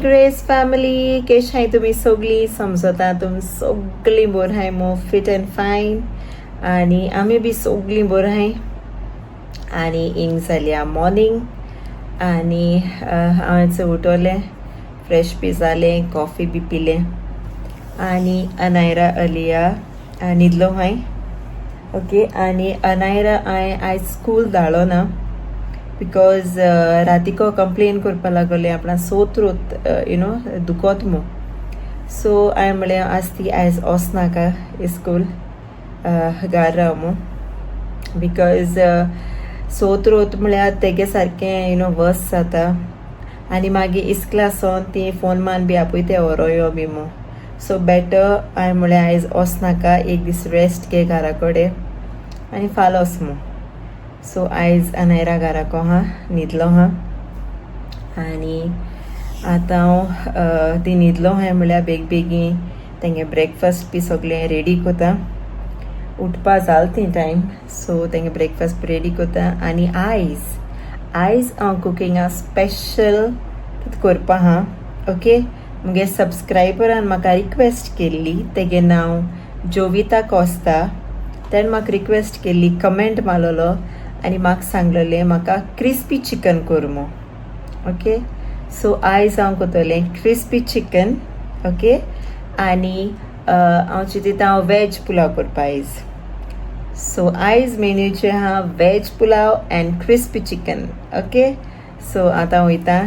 Grace family, केश हाय तुम्ही सगळी समजता तुम सगळी बरोबर हाय मो फिट अँड फायन आणि आम्ही बी सगळी बरोबर हाय आणि इंग जाली मॉर्निंग आणि हांवें उठवलें फ्रेश बी जालें कॉफी बी पिलें आणि अनायरा अलिया न्हिदलो हाय ओके आणि अनायरा हांवें आयज स्कूल धाडलो ना बिकॉज रातिको कंप्लेन करपा लागले आपणा सोत्रोत दुखोत मो सो हांवें म्हळें आज ती आयज वचनाका इस्कूल घार राव मो बिकॉज सोत्रोत म्हळ्यार तेगे सारकें वर्स जाता आनी मागीर इस्कलासोन ती फोन मान बी आपयते व्हरोयो बी मो सो बेटर हांवें म्हळें आयज वचनाका एक दीस रेस्ट घे घरा कडेन आनी फाल्यां वच मो सो आयज अनायरा घराको हा न्हिदलो हा आनी आतां हांव ती न्हिदलो हांवें म्हळ्यार बेगीन तेंगे ब्रेकफास्ट बी सगळें रेडी कोता उठपा जाल ती टायम सो तेंगे ब्रेकफास्ट रेडी कोता आनी आयज हांव कुकिंगा स्पेशल करपा हा ओके मुगे सबस्क्रायबरान म्हाका रिक्वेस्ट केल्ली तेगे नांव जोविता कोस्ता तेणें म्हाका रिक्वेस्ट केल्ली कमेंट मारलेलो आनी म्हाका सांगलेलें म्हाका क्रिस्पी चिकन कोरमो ओके सो आयज हांव कोतोलें क्रिस्पी चिकन ओके आनी हांव चिंतिता हांव वेज पुलाव करपा आयज सो आयज मेन्यूचे हा veg pulao and crispy chicken okay so आतां वयता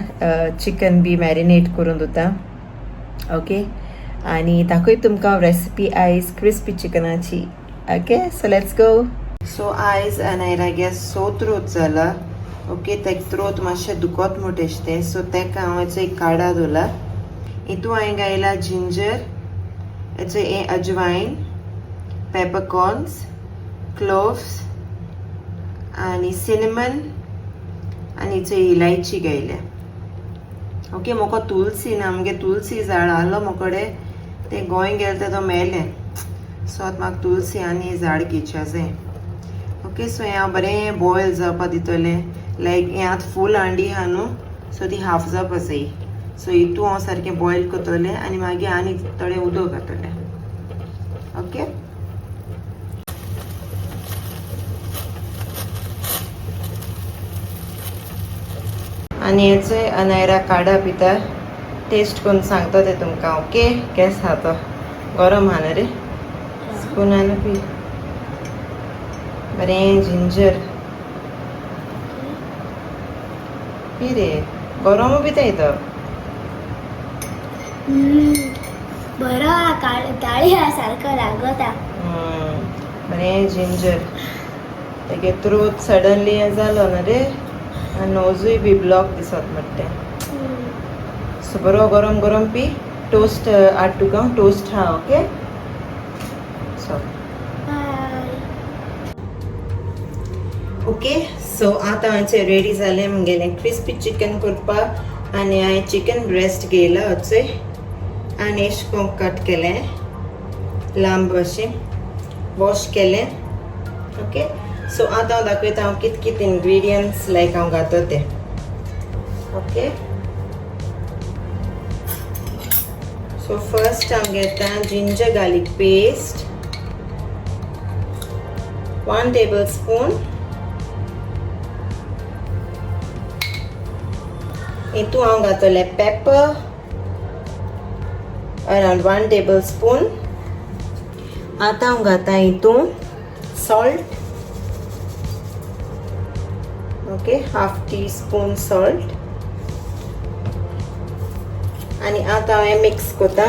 चिकन बी मॅरिनेट करून दवरता ओके आनी दाखय तुमकां रेसिपी आयज क्रिस्पी चिकनाची okay so let's go so आयज अनायरागे थ्रोत जाला ओके तेक थ्रोत मातशें दुखोत मोटेशतें सो तेका हांव हेचो एक काडा दवरला हितू हांवें घायला जिंजर हेचो हें अजवायन पेपरकॉर्न्स क्लोव्स आनी सिनेमन आनी हेचो इलायची घायल्या ओके म्हाका तुलसी ना मुगे तुलसी झाड आहलो मोकोडे तें गोंय गेलें तो मेलें सो आतां म्हाका तुलसी आनी झाड घेवच्या जाय ओके सो हें हांव बरें बॉयल जावपा दितलें लायक हें आतां फूल हांडी आहा न्हू सो ती हाफ जावपा जायी सो हितू हांव सारकें बॉयल करतलें आनी मागीर आनी थोडें उदक घातलें ओके आनी हेचो अनायरा काडा पिता टेस्ट करून सांगता ते तुमकां ओके केस हा तो गरम हा ना रे स्पुनान पी बरें जिंजर पी रे गरम पिता तो बरो काळी सारको लागता बरें जिंजर तेगे थ्रोत सडनली हें जालो ना रे आनी नोजूय बी ब्लॉक दिसत म्हणटा सो बरो गरम गरम पी टोस्ट हाड तुका टोस्ट हा ओके सो ओके सो आतां हांवें रेडी जालें म्हगेलें क्रिस्पी चिकन करपाक आनी हांवें चिकन ब्रेस्ट घेयला हचोय आनी एश कोन्न कट केलें लांब अशें वॉश केलें ओके सो आतां हांव दाखयता हांव कित कित इंग्रेडियंट्स लायक हांव घातो ते ओके सो फर्स्ट हांव घेता जिंजर गार्लिक पेस्ट 1 tablespoon हितू हांव घातलें पेपर अराउंड 1 tablespoon आतां हांव घाता हितू salt okay half teaspoon salt आनी आतां हांवें मिक्स कोता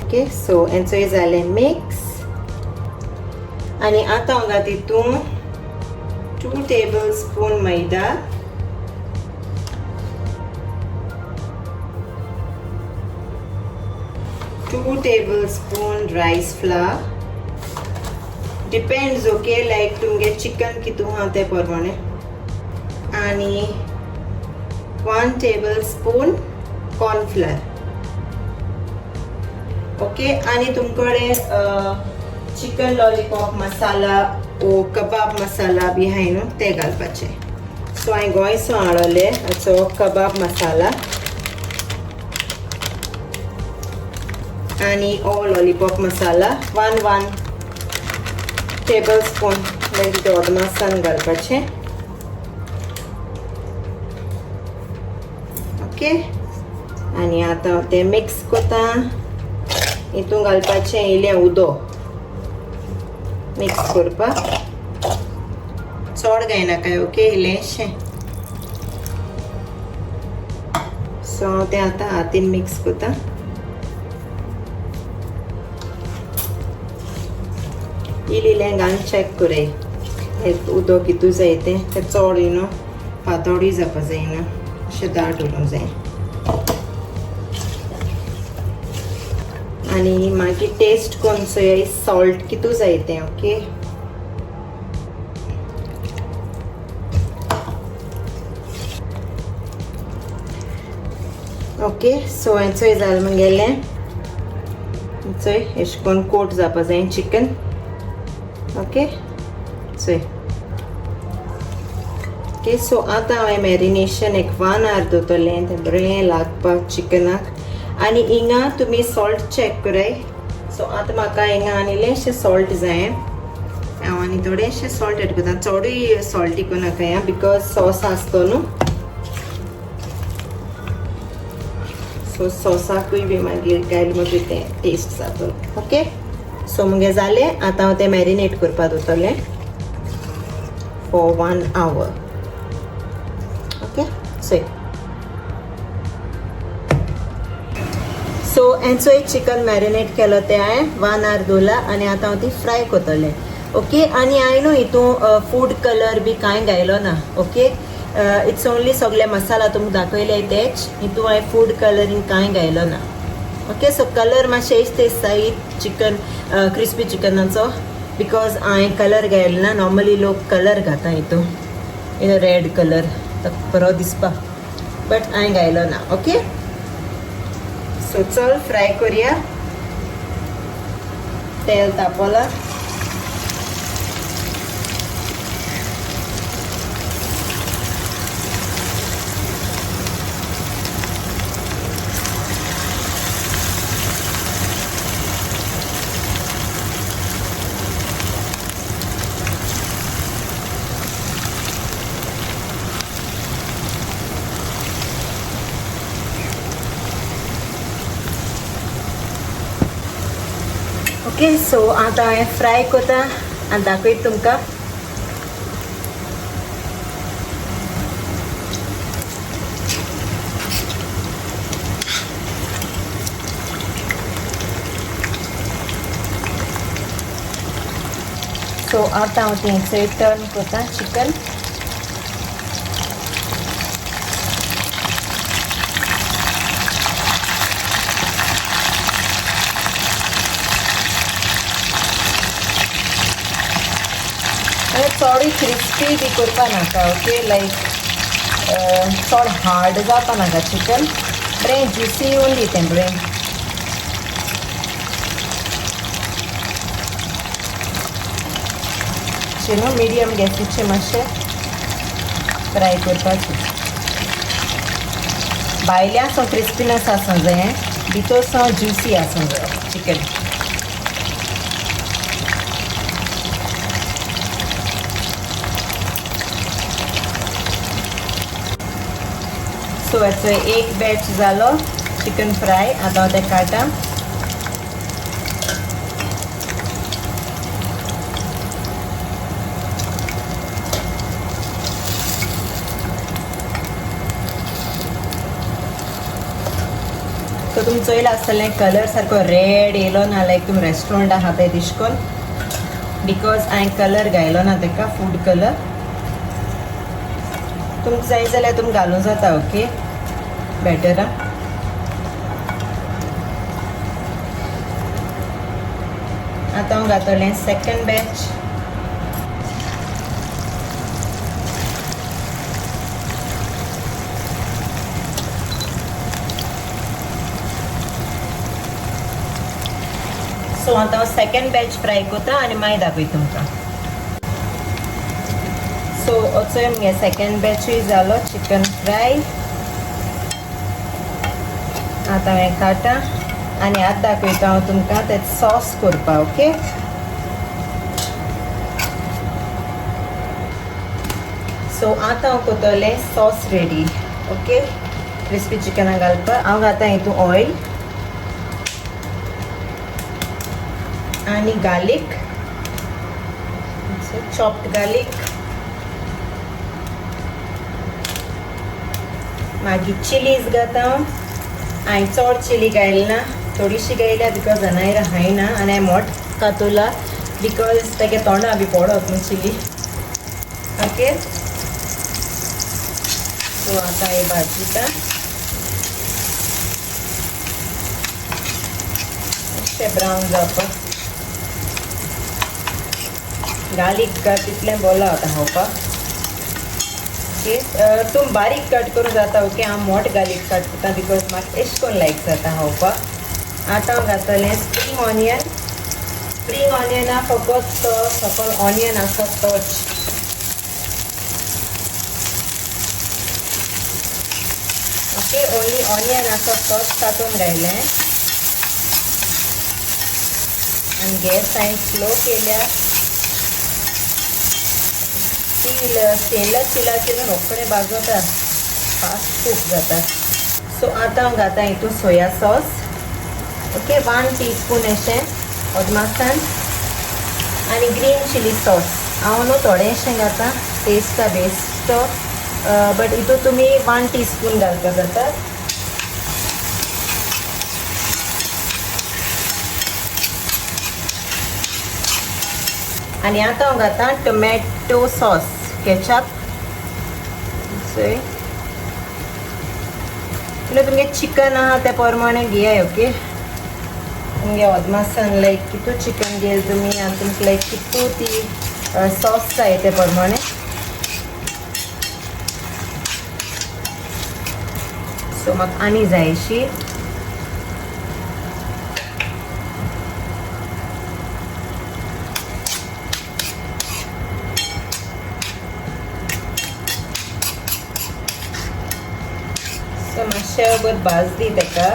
ओके सो हेचोय जालें मिक्स आनी आतां हांव घात हितून 2 tablespoon मैदा 2 tablespoon rice flour depends okay like तुमगे चिकन कितू हा ते प्रमाणे आणि 1 tablespoon corn flour ओके. आणि तुमकडे चिकन लॉलीपॉप मसाला ओ कबाब मसाला बी आहे न्हू ते घालपाचे. सो हांवें गोंयचो हाडले हाचो कबाब मसाला आणि ओ लॉलीपॉप मसाला 1 टेबल स्पून लायक दोड मासान घालपाचे. ओके. आणि आता ते मिक्स कोता हितून घालपाचे इल्लें उदक मिक्स करपाक. चड घायनाका. ओके. इल्लेंशें. सो हांव तें आतां हातीन मिक्स कोता. इल्लें घालून चॅक कोराय उदक कितू जाय तें चड पातळूय जावपा जायना अशें दाट उरूंक जाय. आणि मागीर टेस्ट कोन्न चोय सॉल्ट कितू जाय तें. ओके. ओके. सो हेचोय जालें म्हगेलें. चोय एश कोन्न कोट जावपा जाय चिकन. ओके. चोय. ओके. सो आतां हांवें मॅरिनेशन एक 1 hour दवरतलें तें बरें लागपाक चिकनाक. आणि हिंगा तुमी सॉल्ट चॅक कराय. सो आतां म्हाका हिंगा आनी इल्लेंशें सॉल्ट जाय. हांव आनी थोडेंशें सॉल्ट एड करता. चडूय सॉल्ट दिवं नाका ह्या बिकॉज सॉस आसतो न्हू. सो सॉसाकूय बी मागीर घायल मागीर तें टेस्ट जातो. ओके. सो मुगे जालें. आतां हांव तें मॅरिनेट करपा दवरतलें फॉर 1 hour. ओके. सो हेचो एक चिकन मॅरिनेट केलो ते हांवें 1 hour दवरला. आनी आतां हांव ती फ्राय करतलें. ओके. आनी हांवें न्हू हितून फूड कलर बी कांय घायलो ना. ओके. इट्स ओन्ली सगळे मसाला तुमकां दाखयले तेच. हितून हांवें फूड कलरींग कांय घायलो ना. ओके. सो कलर मातशें इश्ट दिसता चिकन क्रिस्पी चिकनाचो बिकॉज हांवें कलर घायलो ना. नॉर्मली लोक कलर घाता हितून रेड कलर बरो दिसपा बट हांवें घायलो ना. ओके. सो चल फ्राय करुया. तेल तापोला. ओके. सो आतां हांवें फ्राय कोता आनी दाखयता तुमकां. सो आतां हांव तेंचो टर्न कोता चिकन. चोड क्रिस्पी बी करपा नाका. ओके. लायक चड हार्ड जावपा नाका चिकन. बरें ज्युसी येवन दितें बरें. अशें न्हू मिडियम गॅसीचेर मातशें फ्राय करपाचें. भायल्या सो क्रिस्पीनस आसूंक जाय. भितर सो ज्युसी आसूंक जाय चिकन. सो हेचो एक बॅच जालो चिकन फ्राय. आतां हांव तें काडटा. सो तुमी चोयलां आसतलें कलर सारको रेड येयलो ना लायक तुमी रेस्टॉरंटाक खाता दिसकोन बिकॉज हांवें कलर घायलो ना तेका फूड कलर. तुमकां जाय जाल्यार तुमी घालूं जाता. ओके. बेटर. आतां हांव घातलें सेकंड बॅच. सो आता हांव सेकंड बॅच फ्राय करता आनी मागीर दाखय तुमकां. सो असोय मगे सेकंड बॅचूय जालो चिकन फ्राय. आतां हांवें काडटा आनी आतां दाखयता हांव तुमकां तें सॉस करपा. ओके, सो आतां हांव करतलें सॉस रेडी. ओके, क्रिस्पी चिकनाक घालपाक हांव घालता हितून ऑयल आनी गार्लीक, चॉप्ड गार्लीक, मागीर चिलीज घालता. हांवें चड चिली घायली ना, थोडीशी घायल्या बिकॉज जानायरा हायना आनी हांवें मोठ कातोला बिकॉज तेगे तोंडा बी पडत न्हू चिली. ओके, सो आतां हे भाजयता. अशें ब्रावन जावपाक. गार्लीक कट तितलें बोला आतां खावपाक. ओके, तुम बारीक कट करूं जाता. ओके, हांव मोठ गार्लीक कट करता बिकॉज म्हाका एश कोन्न लायक जाता खावपाक. आतां हांव घातलें स्प्रींग ऑनियन. स्प्रींग ऑनियना फकत सकयल ऑनियन आसा तोच. ओके, ओन्ली ऑनियन आसा तोच तातूंत घायलें आनी गॅस हांवें स्लो केल्या. स्टेनलेस स्टिलाचेर रोखडें भाजता, फास्ट कूक जाता. सो आतां हांव घालता हितून सोया सॉस. ओके, 1 टीस्पून अशें अदमासान आनी ग्रीन चिली सॉस हांव न्हू थोडेंशें घालता टेस्टा बेस्ट. बट हितून तुमी 1 टीस्पून घालपाक जाता. आनी आतां हांव घालता टोमॅटो सॉस, केचप. तुमगे चिकन आहा त्या प्रमाणे घेयाय. ओके, तुमगे अदमासान लायक कितू चिकन घेयल तुमी आनी तुमकां लायक कितू ती सॉस जाय त्या प्रमाणे. सो म्हाका आनी जाय अशी. सो मातशें वगत भाजली तेका.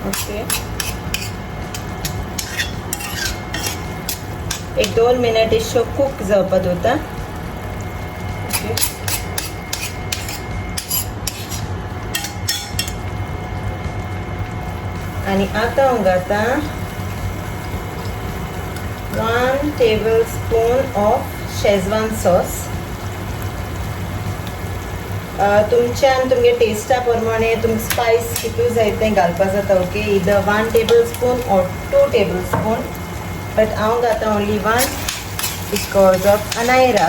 ओके, 1-2 मिनट एश्यो कूक जावपाक दवरता. ओके, आनी आतां हांव घालता 1 tablespoon of Schezwan sauce. तुमच्यान तुमगे टेस्टा प्रमाणे तुमकां स्पायस कितू जाय तें घालपाक जाता. Okay, either 1 tablespoon or 2 tablespoon, but हांव घालता only 1 because of Anaira.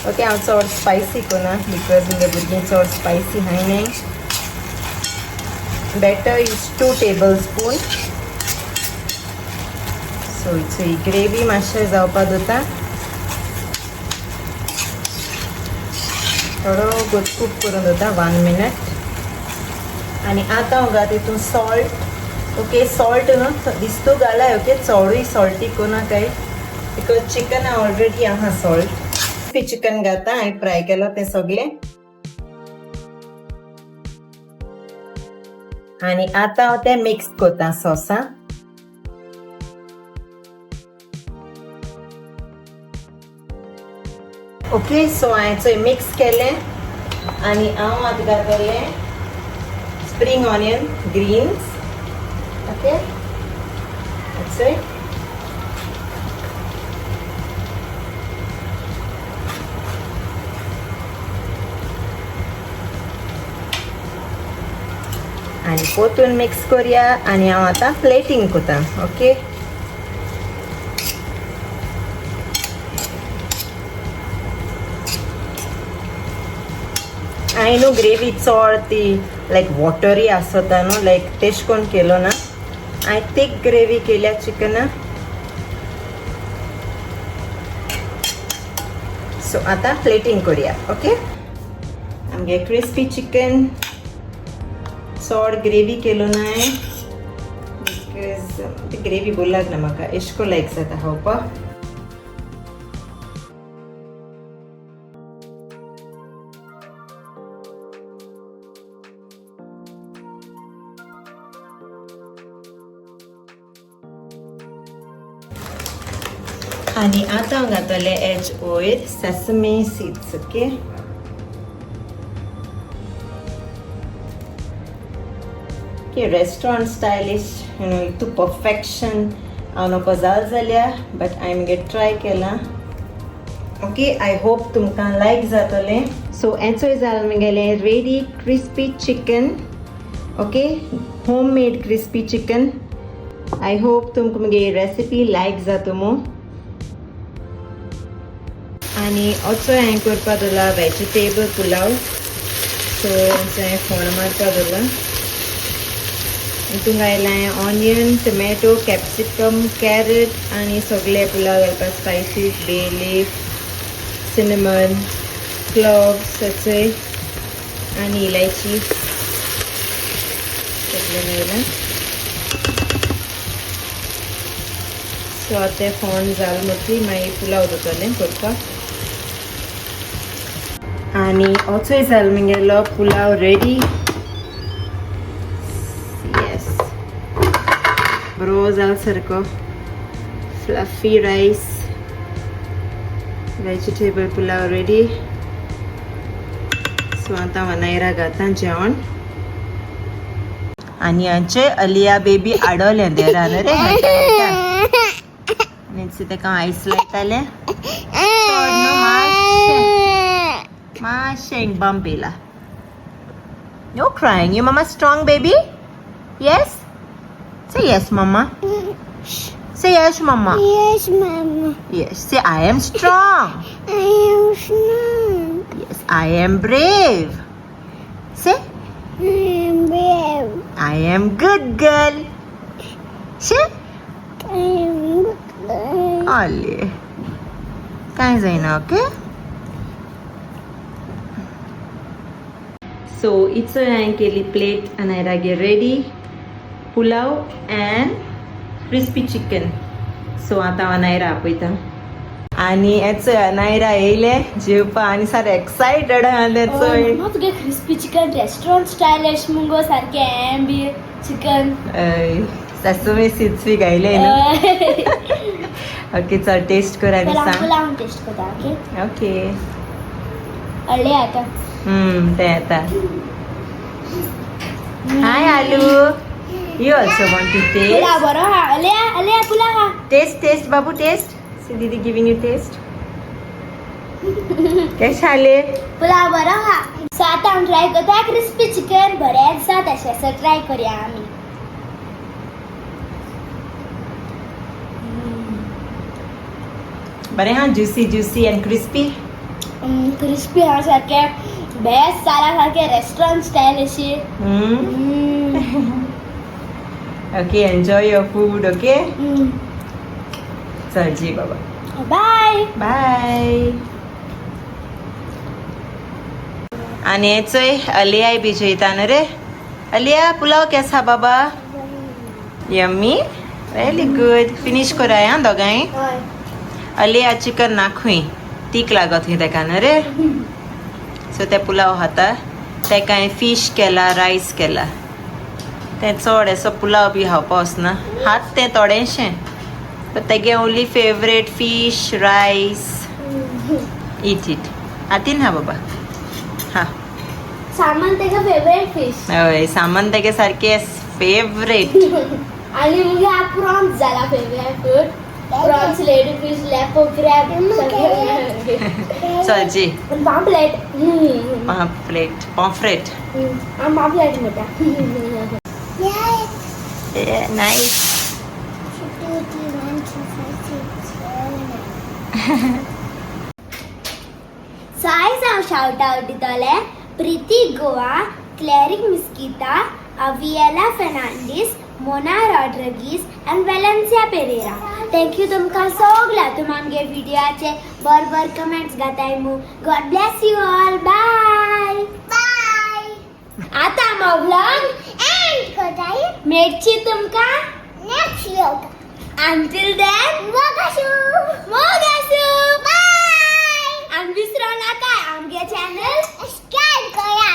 Okay, हांव चड स्पायसी करना बिकॉज मुगे भुरगीं चड स्पायसी खायनाय. Better is 2 tablespoon. So ही ग्रेवी मातशें जावपाक दवरता. थोडो गुड कूक करून दवरता 1 मिनट. आनी आतां हांव घालता हितून सॉल्ट. ओके, सॉल्ट न्हू दिसतो घालाय. ओके, चडूय सॉल्टी करनाकाय बिकॉज चिकन ऑलरेडी आहा सॉल्ट. क्रिस्पी चिकन घालता हांवें फ्राय केलो तें सगळें. आनी आतां हांव तें मिक्स करता सॉसा. ओके, सो हांवें चोय मिक्स केलें आनी हांव आतां घातलें स्प्रींग ऑनियन ग्रीन्स. ओके, चोय आनी पोतून मिक्स करुया आनी हांव आतां प्लेटींग करता. ओके, हांवें न्हू ग्रेवी चड ती लायक वॉटरी आसता न्हू लायक तेश कोन्न केलो ना. हांवें थीक ग्रेवी केल्या चिकना. सो आतां प्लेटींग करुया. ओके, आमगे क्रिस्पी चिकन चड ग्रेवी केलो ना हांवें बिकॉज ती ग्रेवी बोलाक ना म्हाका एशको लायक जाता खावपाक. आणि आता हांव घातले एज वयर सेसमी सीड्स. ओके, की रेस्टॉरंट स्टायलिश तू परफेक्शन हांव नको जाल जाल्यार बट हांवें गेट ट्राय केला. ओके, आय होप तुमकां लायक जातलें. सो हेचोय जालें म्हगेलें ready crispy chicken. Okay, home made crispy chicken. I hope तुमकां म्हगे रेसिपी लायक जाता मो. आणि असो हांवें करपा दवरला वेजिटेबल पुलाव. सो हांवें फोण मारपा दवरला. हितून घायलां ऑनियन, टोमॅटो, कॅप्सिकम, कॅरट आणि सगळे पुलाव घालपा spices, bay leaf, cinnamon, cloves सगळे आणि इलायची सगळें घायलां. सो आतां तें फोण जालें म्हटली मागीर पुलाव दवरतलें करपाक. आणि असोय जालो म्हगेलो पुलाव रेडी. येस, बरो जालो सारको. फ्लफी रायस, वेजिटेबल पुलाव रेडी. सो आतां वनायरा घालता जेवण. आणि हांचे अलिया बेबी आडोलें देरान रे. आनी तेका आयस लायतालें. मातशें एक बंप येयला. No crying. Your mama strong, baby? Yes? Say yes, mama. Say yes, mama. Yes, Mama. Yes. Say I am strong. I am strong. Yes, I am brave. Say I am brave. I am good girl. Say I am good. Ollie. काय जायना, okay? So it's हांवें केली plate आनी हांवें रागे ready pulao and crispy chicken. So आतां हांव नायरा आपयता. आनी हेचो नायरा येयले जेवपा आनी सारकें एक्सायटेड आहा. तुगे क्रिस्पी चिकन रेस्टॉरंट स्टायलिश मुंगो सारकें हें बी चिकन सेसमी सीड्स बी घायले न्हू. ओके, चल टेस्ट कर आनी सांग. पुलाव टेस्ट करता. Okay okay. अळ्ळे आता. ते आता. हाय आलू. You also want to taste? Pulao बरो हा. अळ्ळे पुलाव हा. Taste Babu taste. See Didi giving you taste. कशें आले? पुलाव बरो हा. सो आतां हांव ट्राय करता क्रिस्पी चिकन. बरेंच जाता तशें. सो ट्राय करया आमी. बरें हा, juicy and crispy. क्रिस्पी हा सारकें बेस्ट जाला सारकें रेस्टॉरंट स्टाईल अशी. Okay, enjoy your food, okay? चल जी बाबा. Bye bye. आणि हेचोय अलियाय बी जेयता न्हू रे. अलिया पुलाव केसा बाबा? यम्मी. Very good. फिनिश कराय हा दोगांय. अलिया चिकन नाखूय तीक लागत खंय तेका न्हू रे. सो ते पुलाव खाता. तेका हांवें फिश केला, रायस केला. तें चड असो पुलाव बी खावपा वचना. हात तें थोडेंशें. बट तेगे ओन्ली फेवरेट फिश, रायस. इट. हातीन हा बाबा. हा. सामान तेका फेवरेट फिश. हय, सामान तेगे सारकें फेवरेट. आनी मुगे हा प्रॉन्स जाला favourite food. Prawns, lady fish, लेपो, क्रॅब. चल जी. पापलेट. पॉम्फ्रेट. पापलेट म्हणटा. नाईस. सायज हांव शाउट आउट दितले. प्रीती गोवा, क्लॅरिक मिस्किता, अविएला फेर्नांडीस, मोना रॉड्रिगीस एंड वेलेन्सिया पेरेरा. थँक्यू तुमकां सगळ्या. तुमी आमगे व्हिडिओचे बर कमेंट्स घाताय मू. God bless you all. Bye bye. आता हांव व्लॉग एंड करताय. मेळची तुमकां next vlog. Until then, मोगासू. Bye. आणि विसरू नका आमचे चॅनल सबस्क्राईब करा.